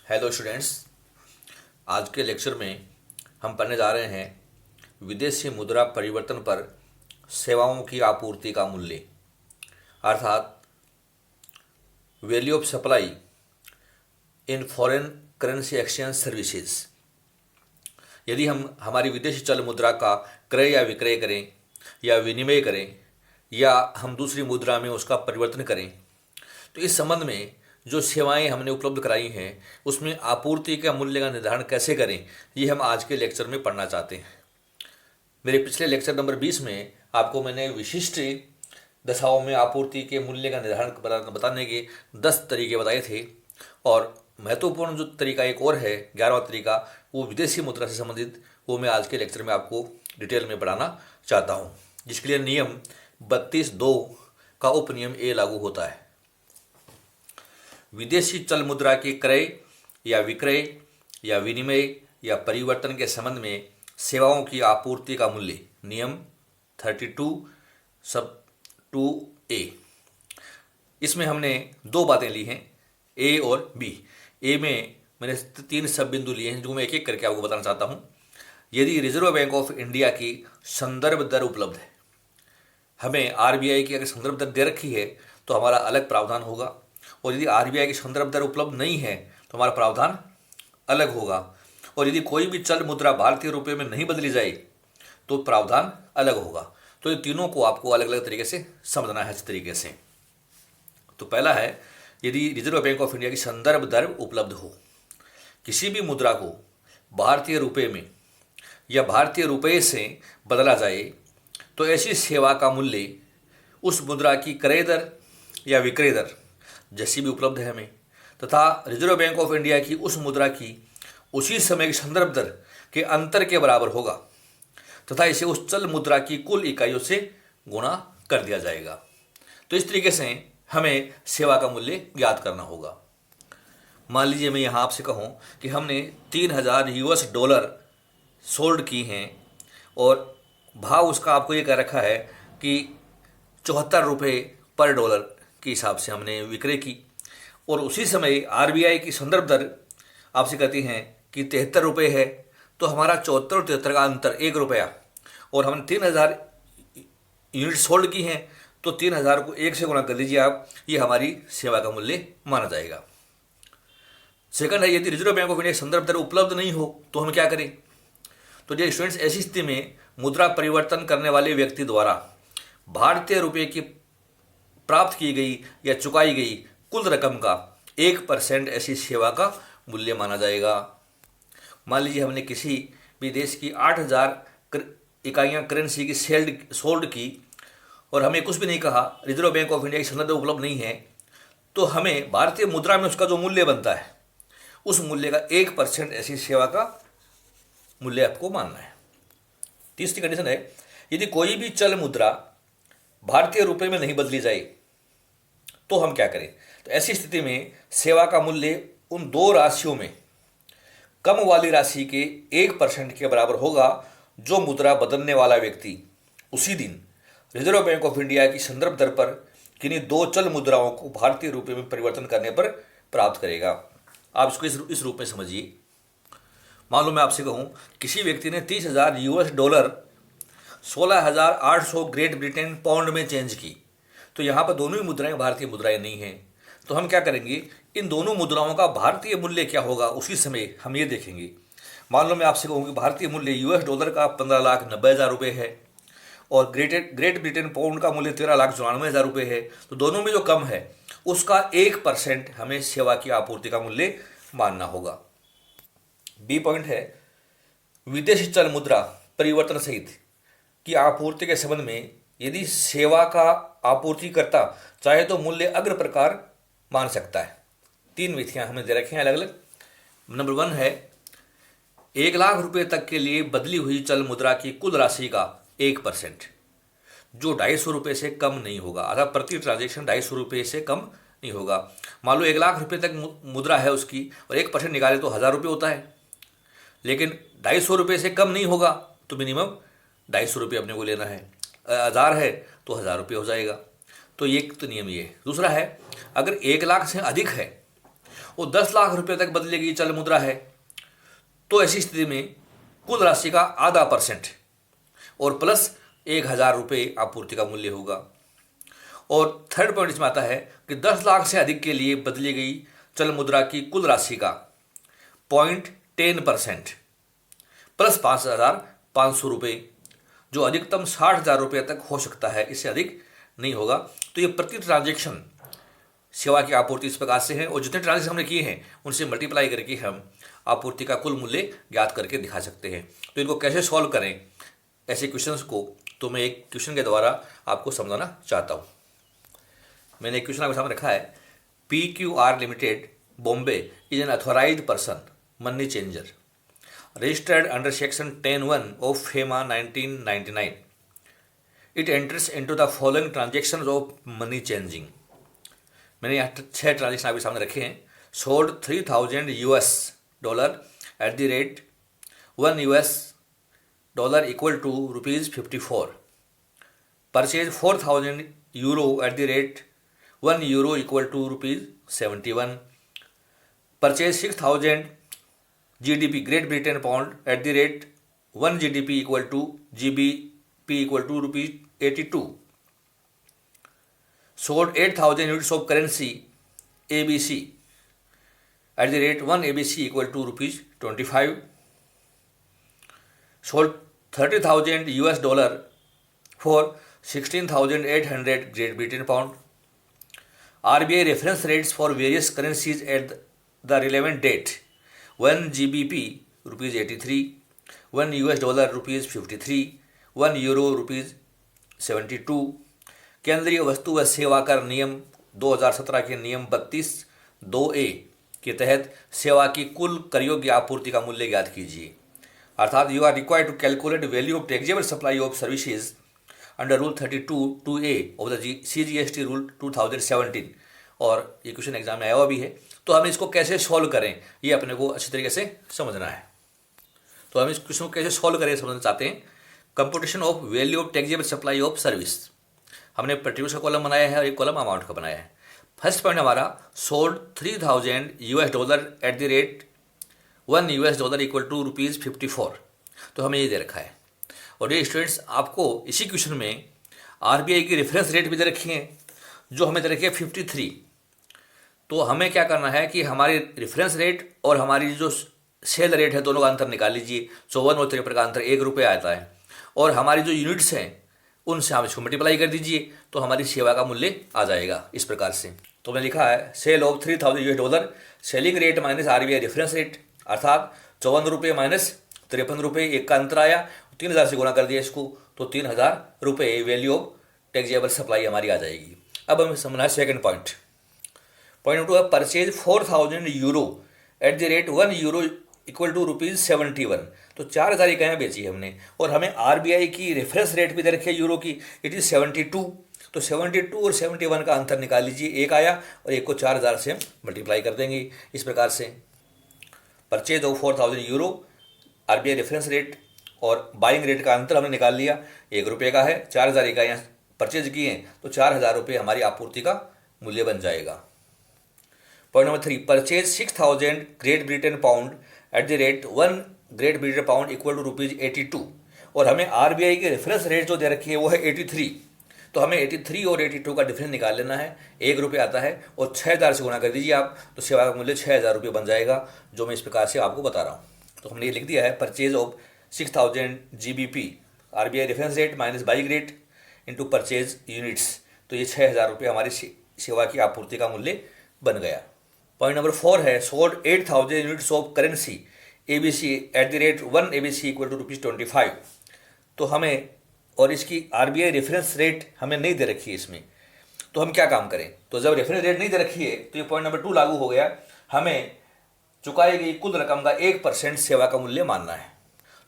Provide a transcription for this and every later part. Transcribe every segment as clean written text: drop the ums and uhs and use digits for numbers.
Hello students. आज के lecture में हम पढ़ने जा रहे हैं विदेशी मुद्रा परिवर्तन पर सेवाओं की आपूर्ति का मूल्य, अर्थात value of supply in foreign currency exchange services. यदि हम हमारी विदेशी चल मुद्रा का क्रय या विक्रय करें या विनिमय करें या हम दूसरी मुद्रा में उसका परिवर्तन करें, तो इस संबंध में जो सेवाएं हमने उपलब्ध कराई हैं उसमें आपूर्ति का मूल्य का निर्धारण कैसे करें, ये हम आज के लेक्चर में पढ़ना चाहते हैं। मेरे पिछले लेक्चर नंबर 20 में आपको मैंने विशिष्ट दशाओं में आपूर्ति के मूल्य का निर्धारण बताने के 10 तरीके बताए थे, और महत्वपूर्ण जो तरीका एक और है 11वां तरीका, वो विदेशी मुद्रा से संबंधित, वो मैं आज के लेक्चर में आपको डिटेल में पढ़ाना चाहता हूँ, जिसके लिए नियम 32(2) का उपनियम ए लागू होता है। विदेशी चल मुद्रा के क्रय या विक्रय या विनिमय या परिवर्तन के संबंध में सेवाओं की आपूर्ति का मूल्य, नियम 32(2)(a)। इसमें हमने दो बातें ली हैं, ए और बी। ए में मैंने 3 सब बिंदु लिए हैं जो मैं एक एक करके आपको बताना चाहता हूँ। यदि रिजर्व बैंक ऑफ इंडिया की संदर्भ दर उपलब्ध है, हमें आरबीआई की अगर संदर्भ दर दे रखी है तो हमारा अलग प्रावधान होगा, और यदि आरबीआई की संदर्भ दर उपलब्ध नहीं है तो हमारा प्रावधान अलग होगा। और यदि कोई भी चल मुद्रा भारतीय रुपये में नहीं बदली जाए तो प्रावधान अलग होगा। तो ये तीनों को आपको अलग अलग तरीके से समझना है। इस तरीके से तो पहला है, यदि रिजर्व बैंक ऑफ इंडिया की संदर्भ दर उपलब्ध हो, किसी भी मुद्रा को भारतीय रुपये में या भारतीय रुपये से बदला जाए, तो ऐसी सेवा का मूल्य उस मुद्रा की क्रय दर या विक्रय दर जैसी भी उपलब्ध है हमें, तथा रिजर्व बैंक ऑफ इंडिया की उस मुद्रा की उसी समय की संदर्भ दर के अंतर के बराबर होगा, तथा इसे उस चल मुद्रा की कुल इकाइयों से गुणा कर दिया जाएगा। तो इस तरीके से हमें सेवा का मूल्य ज्ञात करना होगा। मान लीजिए मैं यहाँ आपसे कहूँ कि हमने 3000 US डॉलर सोल्ड की हैं और भाव उसका आपको ये कह रखा है कि 74 रुपये पर डॉलर के हिसाब से हमने विक्रय की, और उसी समय आरबीआई की संदर्भ दर आपसे कहती हैं कि 73 रुपये है, तो हमारा 74 और 73 का अंतर 1 रुपया, और हमने 3000 यूनिट सोल्ड की हैं, तो 3000 को 1 से गुणा कर लीजिए आप, ये हमारी सेवा का मूल्य माना जाएगा। सेकंड है, यदि रिजर्व बैंक ऑफ इंडिया की संदर्भ दर उपलब्ध नहीं हो तो हम क्या करें। तो डियर स्टूडेंट्स, ऐसी स्थिति में मुद्रा परिवर्तन करने वाले व्यक्ति द्वारा भारतीय रुपये की प्राप्त की गई या चुकाई गई कुल रकम का 1% ऐसी सेवा का मूल्य माना जाएगा। मान लीजिए हमने किसी भी देश की 8000 इकाइयाँ करेंसी की सोल्ड की और हमें कुछ भी नहीं कहा, रिजर्व बैंक ऑफ इंडिया की संदर्भ उपलब्ध नहीं है, तो हमें भारतीय मुद्रा में उसका जो मूल्य बनता है उस मूल्य का 1% ऐसी सेवा का मूल्य आपको मानना है। तीसरी कंडीशन है, यदि कोई भी चल मुद्रा भारतीय रुपये में नहीं बदली जाए तो हम क्या करें। तो ऐसी स्थिति में सेवा का मूल्य उन दो राशियों में कम वाली राशि के 1% के बराबर होगा जो मुद्रा बदलने वाला व्यक्ति उसी दिन रिजर्व बैंक ऑफ इंडिया की संदर्भ दर पर किन्हीं दो चल मुद्राओं को भारतीय रुपये में परिवर्तन करने पर प्राप्त करेगा। आप इसको इस रूप में समझिए। मान लो मैं आपसे कहूँ किसी व्यक्ति ने 30,000 US dollar 16,800 great Britain pound में चेंज की, तो यहाँ पर दोनों ही मुद्राएं भारतीय मुद्राएं नहीं हैं। तो हम क्या करेंगे, इन दोनों मुद्राओं का भारतीय मूल्य क्या होगा उसी समय हम ये देखेंगे। मान लो मैं आपसे कहूँ कि भारतीय मूल्य US डॉलर का 15,90,000 रुपये है और ग्रेट ब्रिटेन पाउंड का मूल्य 13,94,000 रुपये है, तो दोनों में जो कम है उसका 1% हमें सेवा की आपूर्ति का मूल्य मानना होगा। बी पॉइंट है, विदेशी चल मुद्रा परिवर्तन सहित की आपूर्ति के संबंध में यदि सेवा का आपूर्तिकर्ता चाहे तो मूल्य अग्र प्रकार मान सकता है। 3 विधियां हमने दे रखे हैं अलग अलग। नंबर 1 है, 1 लाख रुपए तक के लिए बदली हुई चल मुद्रा की कुल राशि का 1%, जो 250 रुपये से कम नहीं होगा, अर्थात प्रति ट्रांजेक्शन 250 रुपये से कम नहीं होगा। मान लो 1 लाख रुपए तक मुद्रा है उसकी और 1% निकाले तो 1000 रुपये होता है, लेकिन 250 रुपये से कम नहीं होगा तो मिनिमम 250 रुपये अपने को लेना है। 1000 है तो 1000 रुपये हो जाएगा। तो ये तो नियम ये है। दूसरा है, अगर 1 लाख से अधिक है वो 10 लाख रुपए तक बदलेगी चल मुद्रा है, तो ऐसी स्थिति में कुल राशि का आधा % और प्लस 1,000 रुपये आपूर्ति का मूल्य होगा। और थर्ड पॉइंट इसमें आता है कि 10 लाख से अधिक के लिए बदली गई चल मुद्रा की कुल राशि का 0.10% प्लस 5,500 रुपये, जो अधिकतम 60,000 रुपये तक हो सकता है, इससे अधिक नहीं होगा। तो ये प्रति ट्रांजेक्शन सेवा की आपूर्ति इस प्रकार से है, और जितने ट्रांजेक्शन हमने किए हैं उनसे मल्टीप्लाई करके हम आपूर्ति का कुल मूल्य ज्ञात करके दिखा सकते हैं। तो इनको कैसे सॉल्व करें ऐसे क्वेश्चंस को, तो मैं एक क्वेश्चन के द्वारा आपको समझाना चाहता हूँ। मैंने एक क्वेश्चन आपके सामने रखा है, PQR limited Bombay is an authorised person money changer registered under section 10(1) of FEMA 1999. It enters into the following transactions of money changing. मैंने यहाँ 6 ट्रांजेक्शन आपके सामने रखे हैं। Sold $3,000 at the rate $1 equal to ₹54, purchase €4,000 at the rate €1 equal to ₹71, purchase 6,000 GDP great Britain pound at the rate 1 GDP equal to GBP equal to ₹82, sold 8,000 units of currency ABC at the rate 1 ABC equal to ₹25, sold $30,000 for 16,800 Great Britain pound. RBI reference rates for various currencies at the relevant date: 1 GBP ₹83, $1 ₹53, €1 ₹72। केंद्रीय वस्तु व सेवा कर नियम 2017 के नियम 32(2)(a) के तहत सेवा की कुल करयोग्य आपूर्ति का मूल्य ज्ञात कीजिए। अर्थात you are required to calculate value of taxable supply of services under rule 32(2)(a of the CGST rule 2017। और ये क्वेश्चन एग्जाम में आया हुआ भी है, तो हमें इसको कैसे सॉल्व करें ये अपने को अच्छी तरीके से समझना है। तो हम इस क्वेश्चन को कैसे सॉल्व करें समझना चाहते हैं। Computation of value of taxable supply of service, हमने प्रोड्यूस का कॉलम बनाया है और एक कॉलम अमाउंट का बनाया है। फर्स्ट पॉइंट हमारा sold $3,000 at the rate $1 equal to ₹54, तो हमें ये दे रखा है। और ये स्टूडेंट्स आपको इसी क्वेश्चन में RBI की रेफरेंस रेट भी दे रखी है, जो हमें दे रखी है 53। तो हमें क्या करना है कि हमारी रेफरेंस रेट और हमारी जो सेल रेट है दोनों का अंतर निकाल लीजिए। 54 और 53 का अंतर ₹1 आता है, और हमारी जो यूनिट्स हैं उनसे आप इसको मल्टीप्लाई कर दीजिए, तो हमारी सेवा का मूल्य आ जाएगा इस प्रकार से। तो मैंने लिखा है sale of $3,000 selling rate minus RBI reference rate, अर्थात ₹54 माइनस ₹53, एक का अंतर आया, 3,000 से गुणा कर दिया इसको, तो ₹3,000 वैल्यू ऑफ टैक्सेबल सप्लाई हमारी आ जाएगी। अब हमें समझना है सेकंड पॉइंट। पॉइंट नंबर 2 है purchase €4,000 at the rate €1 equal to ₹71, तो 4,000 इकाइयाँ बेची है हमने, और हमें RBI की रेफरेंस रेट भी दे रखी है यूरो की, इट इज़ 72। तो 72 और 71 का अंतर निकाल लीजिए, एक आया और एक को 4,000 से हम मल्टीप्लाई कर देंगे इस प्रकार से। Purchase of €4,000 RBI reference rate और बाइंग रेट का अंतर हमने निकाल लिया, ₹1 का है, 4,000 इकाइयाँ परचेज की हैं, तो ₹4,000 हमारी आपूर्ति का मूल्य बन जाएगा। Point number 3 purchase 6,000 great Britain pound at the rate 1 great Britain pound equal to ₹82, और हमें RBI की रेफरेंस रेट जो दे रखी है वो है 83। तो हमें 83 और 82 का डिफरेंस निकाल लेना है, ₹1 आता है, और 6,000 से गुणा कर दीजिए आप, तो सेवा का मूल्य ₹6,000 बन जाएगा, जो मैं इस प्रकार से आपको बता रहा हूँ। तो हमने ये लिख दिया है purchase of 6,000 GBP RBI reference rate minus buying rate into purchase units, तो ये ₹6,000 हमारी सेवा की आपूर्ति का मूल्य बन गया। पॉइंट नंबर 4 है sold 8,000 units of currency ABC at the rate 1 ABC equal to ₹25, तो हमें, और इसकी RBI रेफरेंस रेट हमें नहीं दे रखी है इसमें, तो हम क्या काम करें। तो जब रेफरेंस रेट नहीं दे रखी है तो ये पॉइंट नंबर 2 लागू हो गया, हमें चुकाई गई कुल रकम का 1% सेवा का मूल्य मानना है।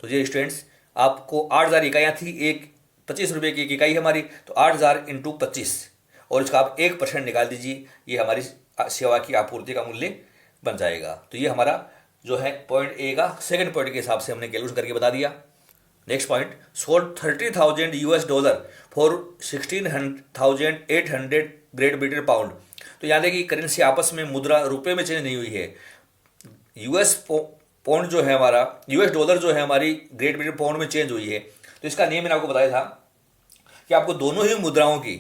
तो ये स्टूडेंट्स आपको 8,000 इकाइयाँ थी, एक ₹25 की एक इकाई हमारी, तो 8,000 इंटू 25, और इसका आप 1% निकाल दीजिए, ये हमारी सेवा की आपूर्ति का मूल्य बन जाएगा। तो ये हमारा जो है पॉइंट ए का सेकंड पॉइंट के हिसाब से हमने कैलकुलेट करके बता दिया। Next point sold $30,000 for 16,800 great Britain pound, तो याद है कि करेंसी आपस में मुद्रा रुपए में चेंज नहीं हुई है। यूएस पाउंड जो है हमारा, यूएस डॉलर जो है हमारी ग्रेट ब्रिटेन पाउंड में चेंज हुई है। तो इसका नियम मैंने आपको बताया था कि आपको दोनों ही मुद्राओं की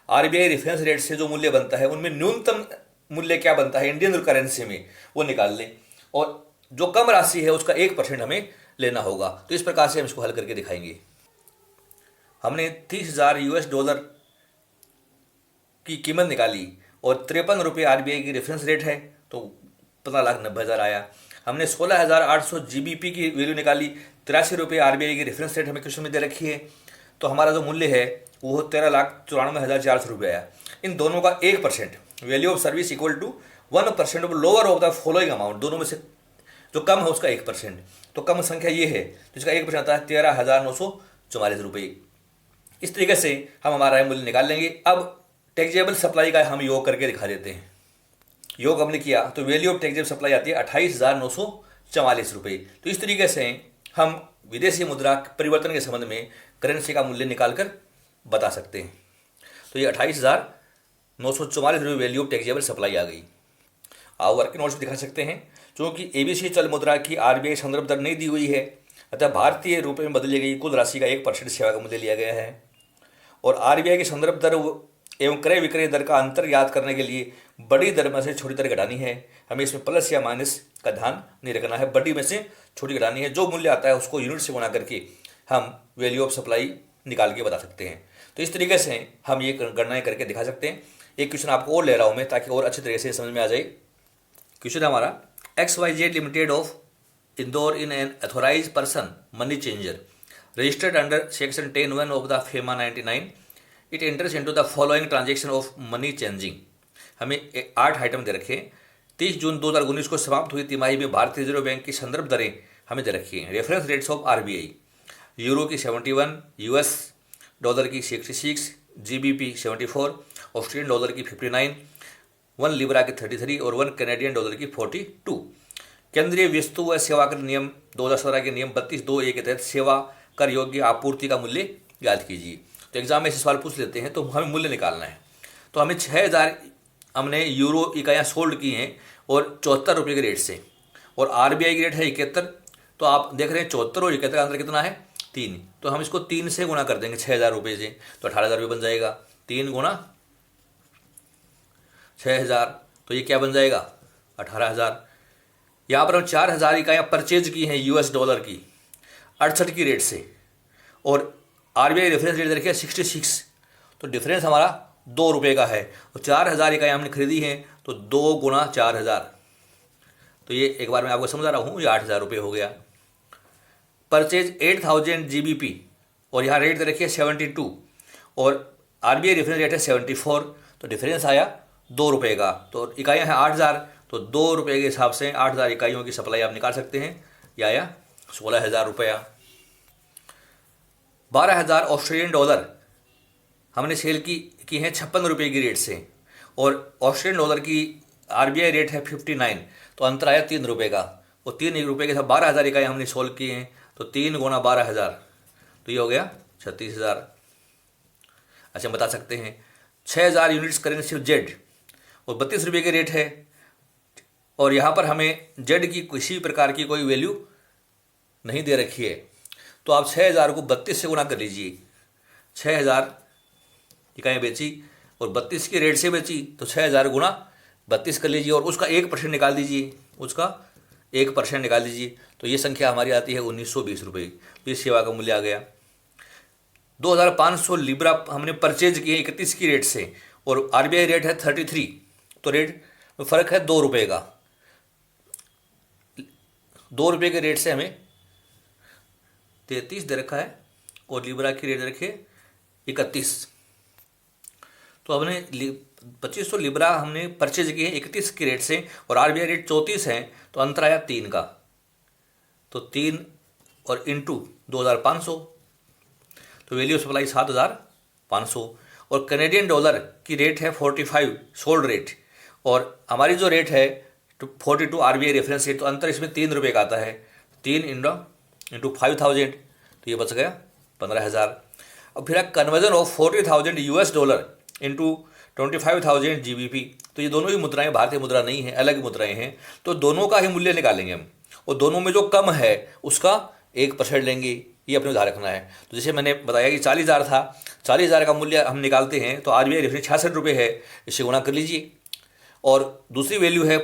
आरबीआई रेफरेंस रेट से जो मूल्य बनता है उनमें न्यूनतम मूल्य क्या बनता है इंडियन करेंसी में, वो निकाल लें, और जो कम राशि है उसका 1% हमें लेना होगा। तो इस प्रकार से हम इसको हल करके दिखाएंगे। हमने 30,000 यूएस डॉलर की कीमत निकाली और 53 रुपये आरबीआई की रेफरेंस रेट है, तो 15,90,000 आया। हमने 16,800 जीबीपी की वैल्यू निकाली, 83 रुपये आरबीआई की रेफरेंस रेट हमें क्वेश्चन में दे रखी है, तो हमारा जो मूल्य है वो 13,94,400 रुपये आया। इन दोनों का 1% value of service equal to 1% of lower of the following amount, दोनों में से जो कम है उसका 1%, तो कम संख्या ये है तो इसका 1% आता है 13,944 रुपये। इस तरीके से हम हमारा मूल्य निकाल लेंगे। अब टैक्सेबल सप्लाई का हम योग करके दिखा देते हैं। योग हमने किया तो वैल्यू ऑफ टैक्सेबल सप्लाई आती है 28,944 रुपये। तो इस तरीके से हम विदेशी मुद्रा परिवर्तन के संबंध में करेंसी का मूल्य निकालकर बता सकते हैं। तो ये 28,944 रुपये वैल्यू ऑफ टैक्सेबल सप्लाई आ गई। आप वर्किंग नोट्स दिखा सकते हैं। क्योंकि एबीसी चल मुद्रा की आरबीआई संदर्भ दर नहीं दी हुई है, अतः भारतीय रुपये में बदली गई कुल राशि का 1% सेवा का मूल्य लिया गया है। और आरबीआई की संदर्भ दर एवं क्रय विक्रय दर का अंतर याद करने के लिए बड़ी दर में से छोटी दर घटानी है। हमें इसमें प्लस या माइनस का ध्यान नहीं रखना है, बड़ी में से छोटी घटानी है। जो मूल्य आता है उसको यूनिट से गुणा करके हम वैल्यू ऑफ सप्लाई निकाल के बता सकते हैं। तो इस तरीके से हम ये गणनाएं करके दिखा सकते हैं। एक क्वेश्चन आपको और ले रहा हूँ मैं ताकि और अच्छे तरीके से समझ में आ जाए। क्वेश्चन हमारा XYZ Limited of Indore in an authorized person money changer registered under section 10(1) of the FEMA 99. It enters into the following transaction of money changing. हमें 8 आइटम दे रखे हैं। 30 जून 2019 को समाप्त हुई तिमाही में भारतीय रिजर्व बैंक की संदर्भ दरें हमें दे रखी हैं। Reference rates of RBI, euro की 71, यूएस डॉलर की 66, जीबीपी 74, ऑस्ट्रेलियन डॉलर की 59, 1 लिब्रा की 33 और 1 कैनेडियन डॉलर की 42। केंद्रीय वस्तु व सेवा कर नियम 2017 के नियम 32(2)(a) के तहत सेवा कर योग्य आपूर्ति का मूल्य याद कीजिए। तो एग्जाम में ऐसे सवाल पूछ लेते हैं, तो हमें मूल्य निकालना है। तो हमें 6,000 हमने यूरो इकाइयाँ सोल्ड की हैं और 74 रुपये के रेट से, और आरबीआई की रेट है 71। तो आप देख रहे हैं 74 और 71 का अंतर कितना है, 3। तो हम इसको 3 से गुणा कर देंगे 6,000 रुपये से, तो 18,000 रुपये बन जाएगा। 3 गुणा 6,000, तो ये क्या बन जाएगा 18,000। यहाँ पर हम 4,000 इकाइयाँ परचेज की हैं यूएस डॉलर की 68 की रेट से, और आरबीआई रेफरेंस रेट देखिए 66, तो डिफरेंस हमारा 2 रुपये का है। और 4,000 इकाइयाँ हमने खरीदी हैं, तो 2 गुणा 4,000, तो ये एक बार मैं आपको समझा रहा हूँ, ये 8,000 रुपये हो गया। परचेज 8,000 जीबीपी, और यहाँ रेट दे रखिए 72, और आरबीआई रेफरेंस रेट है 74, तो डिफरेंस आया 2 रुपये का। तो इकाइयाँ हैं 8,000, तो 2 रुपये के हिसाब से 8,000 इकाइयों की सप्लाई आप निकाल सकते हैं। यह आया 16,000 रुपया। 12,000 ऑस्ट्रेलियन डॉलर हमने सेल की हैं 56 रुपये की रेट से, और ऑस्ट्रेलियन डॉलर की आरबीआई रेट है 59, तो अंतर आया 3 रुपये का। और 3 रुपये के साथ 12,000 इकाई हमने सोल्व की हैं, तो 3 गुणा 12,000, तो ये हो गया 36,000। अच्छा, हम बता सकते हैं 6,000 यूनिट्स करेंसी जेड, और 32 रुपये के रेट है, और यहाँ पर हमें जेड की किसी प्रकार की कोई वैल्यू नहीं दे रखी है। तो आप 6,000 को 32 से गुणा कर लीजिए। 6,000 इकाइयाँ बेची और 32 के रेट से बेची, तो 6,000 गुणा 32 कर लीजिए और उसका 1% निकाल दीजिए, उसका 1% निकाल दीजिए, तो ये संख्या हमारी आती है 1920 रुपये। तो ये सेवा का मूल्य आ गया। 2,500 लिब्रा हमने परचेज किए 31 की रेट से, और आरबीआई रेट है 33, तो रेट में फ़र्क है 2 रुपये का। 2 रुपये के रेट से हमें 33 दे रखा है, और लिब्रा की रेट रखे 31, तो हमने 2500 लिब्रा हमने परचेज किए 31 की रेट से, और आरबीआई रेट 34 है, तो अंतर आया 3 का। तो 3 और इंटू 2,500, तो वैल्यू ऑफ सप्लाई 7,500। और कैनेडियन डॉलर की रेट है 45 सोल्ड रेट, और हमारी जो रेट है 42 आरबीआई रेफरेंस रेट, तो अंतर इसमें 3 रुपये का आता है। 3 इंटू 5,000, तो ये बच गया 15,000। अब फिर conversion of 40,000 US dollar into 25,000 GBP। तो ये दोनों ही मुद्राएं भारतीय मुद्रा नहीं है, अलग मुद्राएं हैं। तो दोनों का ही मूल्य निकालेंगे हम, और दोनों में जो कम है उसका 1% लेंगे। ये अपने ध्यान रखना है। तो जैसे मैंने बताया कि 40,000 था, 40,000 का मूल्य हम निकालते हैं तो RBI रेफरेंस 66 रुपये है, इससे गुणा कर लीजिए। और दूसरी वैल्यू है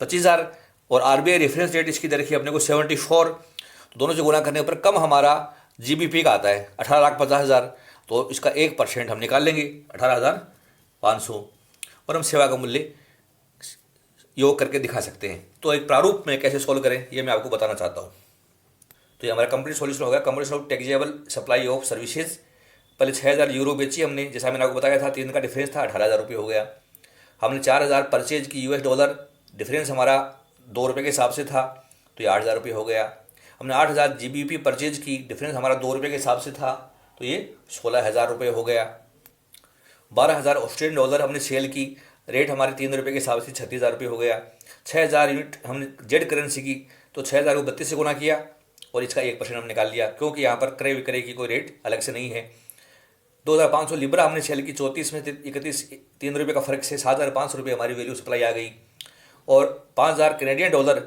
25,000 और RBI रेफरेंस रेट इसकी दे रखी है अपने को 74। तो दोनों से गुणा करने पर कम हमारा GBP का आता है 18,50,000। तो इसका 1% हम निकाल लेंगे 18,500, और हम सेवा का मूल्य योग करके दिखा सकते हैं। तो एक प्रारूप में कैसे सॉल्व करें ये मैं आपको बताना चाहता हूँ। तो ये हमारा कंप्लीट सॉल्यूशन होगा। Complete of taxable supply of services. पहले 6,000 यूरो बेची हमने, जैसा मैंने आपको बताया था, 3 का डिफरेंस था, 18,000 रुपये हो गया। हमने 4,000 परचेज की US डॉलर, डिफरेंस हमारा 2 रुपये के हिसाब से था, तो ये 8,000 रुपये हो गया। हमने 8,000 GBP परचेज की, डिफरेंस हमारा 2 रुपये के हिसाब से था, तो ये 16,000 रुपये हो गया। 12,000 ऑस्ट्रेलियन डॉलर हमने सेल की, रेट हमारे 3 रुपये के हिसाब से 36,000 रुपये हो गया। 6,000 यूनिट हमने जेड करेंसी की, तो 6,000 को 32 से गुना किया और इसका 1% हमने निकाल लिया, क्योंकि यहाँ पर क्रय विक्रय की कोई रेट अलग से नहीं है। 2,500 लिब्रा हमने सेल की, 34 में 31, 3 रुपये का फर्क से 7,500 रुपये हमारी वैल्यू सप्लाई आ गई। और 5,000 कैनेडियन डॉलर,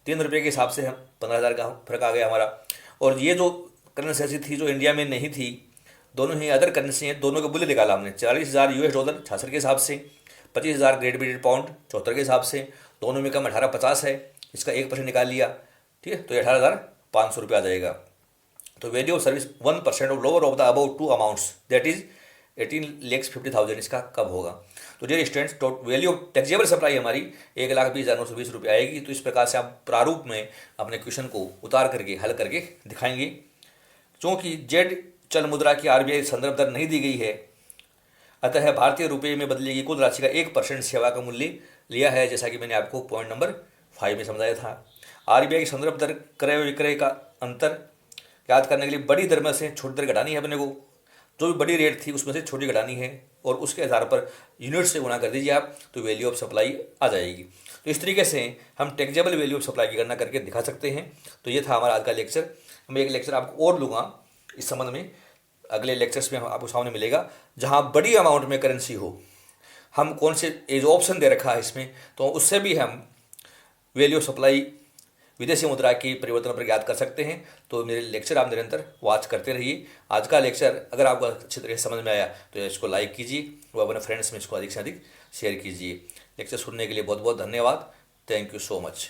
3 रुपये के हिसाब से हम 15,000 का फर्क आ गया हमारा। और ये जो करेंसी ऐसी थी जो इंडिया में नहीं थी, दोनों ही अदर करेंसी हैं, दोनों का मूल्य निकाला हमने। 40,000 US डॉलर 66 के हिसाब से, 25,000 ग्रेट ब्रिटेन पाउंड 74 के हिसाब से, दोनों में कम 1850 है, इसका 1% निकाल लिया, ठीक है। तो 18,500 रुपये आ जाएगा। तो value of service 1% of lower of the about 2 amounts, that is 18,50,000, इसका कब होगा। तो dear students, value of taxable supply हमारी 1,20,920 रुपये आएगी। तो इस प्रकार से आप प्रारूप में अपने क्वेश्चन को उतार करके हल करके दिखाएंगे। क्योंकि जेड चल मुद्रा की RBI संदर्भ दर नहीं दी गई है, अतः भारतीय रुपये में बदली गई कुल राशि का 1% सेवा का मूल्य लिया है, जैसा कि मैंने आपको पॉइंट नंबर 5 में समझाया था। RBI की संदर्भ दर क्रय विक्रय का अंतर याद करने के लिए बड़ी दर में से छोटी दर घटानी है अपने को, जो भी बड़ी रेट थी उसमें से छोटी घटानी है, और उसके आधार पर यूनिट से गुणा कर दीजिए आप, तो वैल्यू ऑफ सप्लाई आ जाएगी। तो इस तरीके से हम टैक्सेबल वैल्यू ऑफ सप्लाई की गणना करके दिखा सकते हैं। तो ये था हमारा आज का लेक्चर। मैं एक लेक्चर आपको और लूँगा इस संबंध में, अगले लेक्चर्स में आपको सामने मिलेगा, जहाँ बड़ी अमाउंट में करेंसी हो, हम कौन से जो ऑप्शन दे रखा है इसमें, तो उससे भी हम वैल्यू ऑफ सप्लाई विदेशी मुद्रा की परिवर्तन पर याद कर सकते हैं। तो मेरे लेक्चर आप निरंतर वॉच करते रहिए। आज का लेक्चर अगर आपको अच्छी तरह से समझ में आया तो इसको लाइक कीजिए, वो अपने फ्रेंड्स में इसको अधिक से अधिक शेयर कीजिए। लेक्चर सुनने के लिए बहुत बहुत धन्यवाद। Thank you so much.